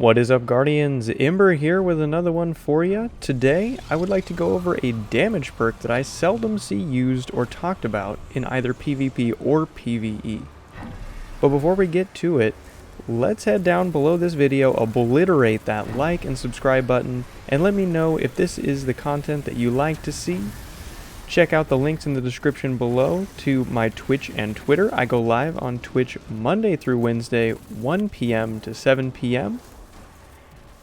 What is up, Guardians? Ember here with another one for you. Today, I would like to go over a damage perk that I seldom see used or talked about in either PvP or PvE. But before we get to it, let's head down below this video, obliterate that like and subscribe button, and let me know if this is the content that you like to see. Check out the links in the description below to my Twitch and Twitter. I go live on Twitch Monday through Wednesday, 1 p.m. to 7 p.m.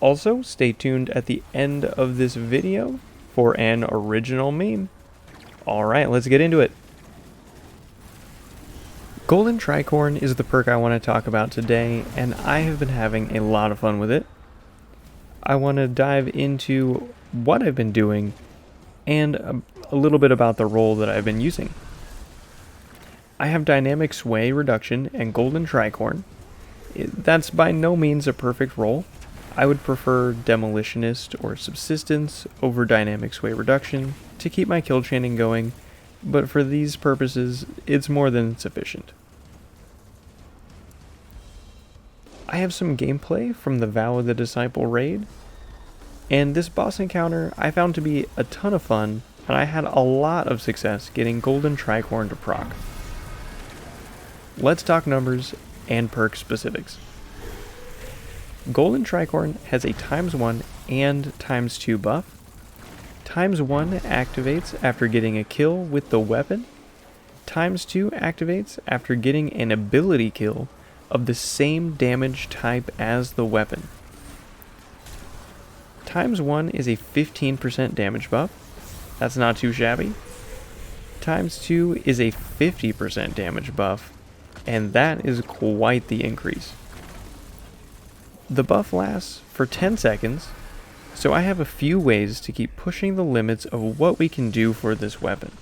Also, stay tuned at the end of this video for an original meme. Alright, let's get into it. Golden Tricorn is the perk I want to talk about today, and I have been having a lot of fun with it. I want to dive into what I've been doing and a little bit about the role that I've been using. I have dynamic sway reduction and Golden Tricorn. That's by no means a perfect role. I would prefer demolitionist or subsistence over dynamic sway reduction to keep my kill chaining going, but for these purposes, it's more than sufficient. I have some gameplay from the Vow of the Disciple raid, and this boss encounter I found to be a ton of fun, and I had a lot of success getting Golden Tricorn to proc. Let's talk numbers and perk specifics. Golden Tricorn has a ×1 and ×2 buff. ×1 activates after getting a kill with the weapon. ×2 activates after getting an ability kill of the same damage type as the weapon. ×1 is a 15% damage buff. That's not too shabby. ×2 is a 50% damage buff, and that is quite the increase. The buff lasts for 10 seconds, so I have a few ways to keep pushing the limits of what we can do for this weapon.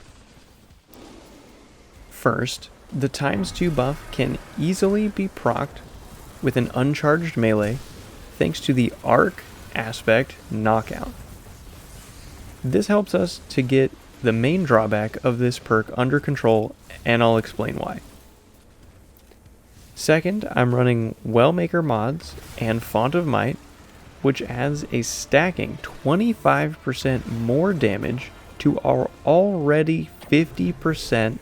First, the ×2 buff can easily be procced with an uncharged melee thanks to the arc aspect knockout. This helps us to get the main drawback of this perk under control, and I'll explain why. Second, I'm running Wellmaker mods and Font of Might, which adds a stacking 25% more damage to our already 50%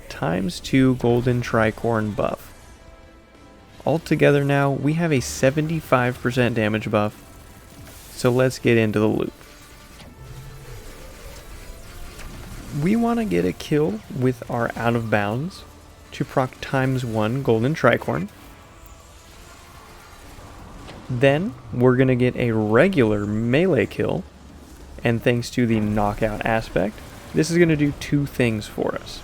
×2 Golden Tricorn buff. Altogether now, we have a 75% damage buff, so let's get into the loot. We want to get a kill with our Out of Bounds to proc ×1 Golden Tricorn. Then we're going to get a regular melee kill, and thanks to the knockout aspect, this is going to do two things for us.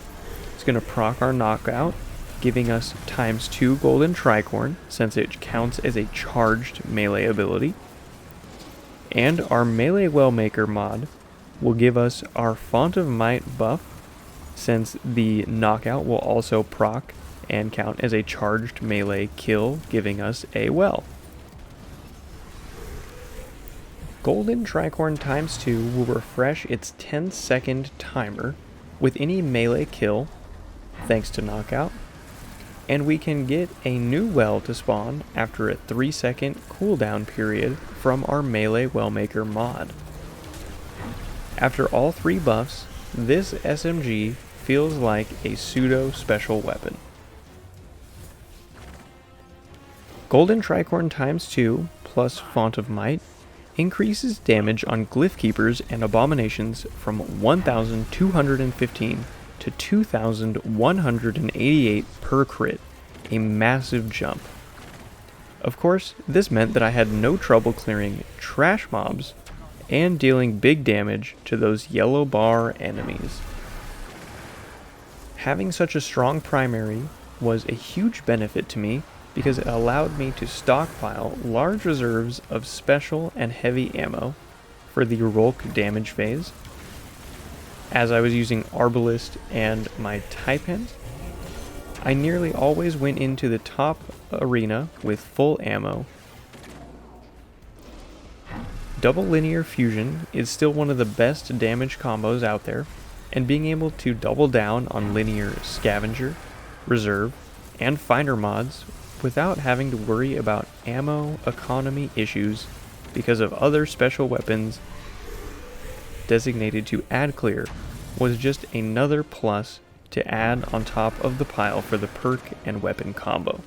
It's going to proc our knockout, giving us ×2 Golden Tricorn since it counts as a charged melee ability. And our melee Wellmaker mod will give us our Font of Might buff since the knockout will also proc and count as a charged melee kill, giving us a well. Golden Tricorn ×2 will refresh its 10-second timer with any melee kill, thanks to knockout, and we can get a new well to spawn after a 3-second cooldown period from our melee Wellmaker mod. After all three buffs, this SMG feels like a pseudo special weapon. Golden Tricorn ×2 plus Font of Might increases damage on Glyph Keepers and Abominations from 1,215 to 2,188 per crit, a massive jump. Of course, this meant that I had no trouble clearing trash mobs and dealing big damage to those yellow bar enemies. Having such a strong primary was a huge benefit to me because it allowed me to stockpile large reserves of special and heavy ammo for the Rolk damage phase. As I was using Arbalist and my Typent, I nearly always went into the top arena with full ammo. Double linear fusion is still one of the best damage combos out there, and being able to double down on linear scavenger, reserve, and finder mods without having to worry about ammo economy issues because of other special weapons designated to add clear was just another plus to add on top of the pile for the perk and weapon combo.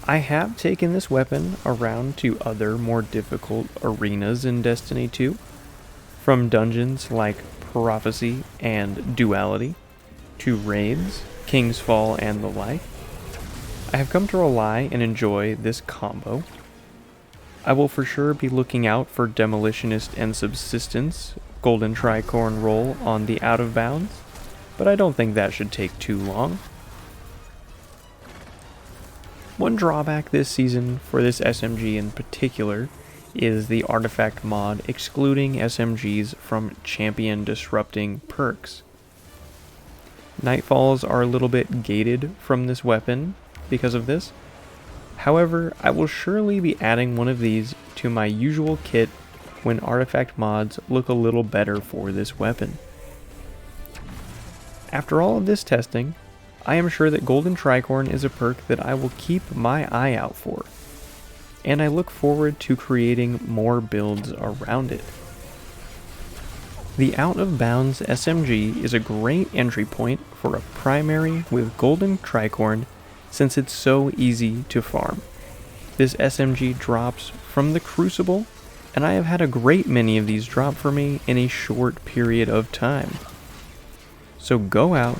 I have taken this weapon around to other more difficult arenas in Destiny 2, from dungeons like Prophecy and Duality, to raids, King's Fall, and the like. I have come to rely and enjoy this combo. I will for sure be looking out for Demolitionist and Subsistence Golden Tricorn roll on the Out of Bounds, but I don't think that should take too long. One drawback this season for this SMG in particular is the artifact mod excluding SMGs from champion disrupting perks. Nightfalls are a little bit gated from this weapon because of this. However, I will surely be adding one of these to my usual kit when artifact mods look a little better for this weapon. After all of this testing, I am sure that Golden Tricorn is a perk that I will keep my eye out for, and I look forward to creating more builds around it. The Out of Bounds SMG is a great entry point for a primary with Golden Tricorn since it's so easy to farm. This SMG drops from the Crucible, and I have had a great many of these drop for me in a short period of time. So go out,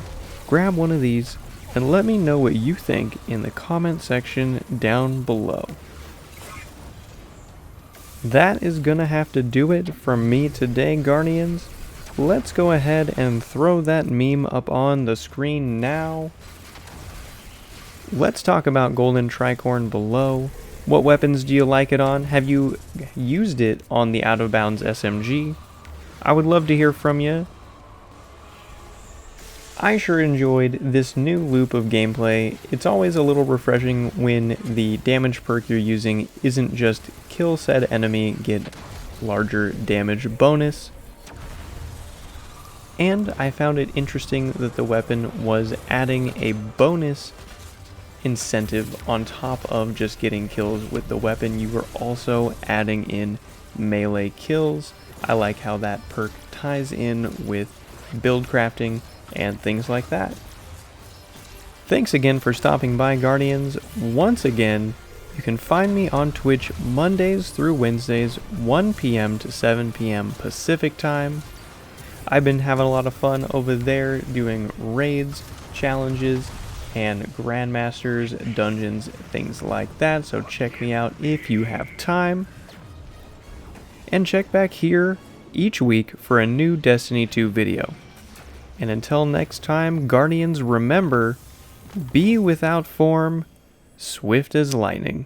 grab one of these, and let me know what you think in the comment section down below. That is gonna have to do it from me today, Guardians. Let's go ahead and throw that meme up on the screen now. Let's talk about Golden Tricorn below. What weapons do you like it on? Have you used it on the Out of Bounds SMG? I would love to hear from you. I sure enjoyed this new loop of gameplay. It's always a little refreshing when the damage perk you're using isn't just kill said enemy, get larger damage bonus. And I found it interesting that the weapon was adding a bonus incentive on top of just getting kills with the weapon. You were also adding in melee kills. I like how that perk ties in with build crafting and things like that. Thanks again for stopping by, Guardians. Once again, you can find me on Twitch Mondays through Wednesdays, 1 p.m. to 7 p.m. Pacific time. I've been having a lot of fun over there doing raids, challenges, and Grandmasters, dungeons, things like that, so check me out if you have time. And check back here each week for a new Destiny 2 video. And until next time, Guardians, remember, be without form, swift as lightning.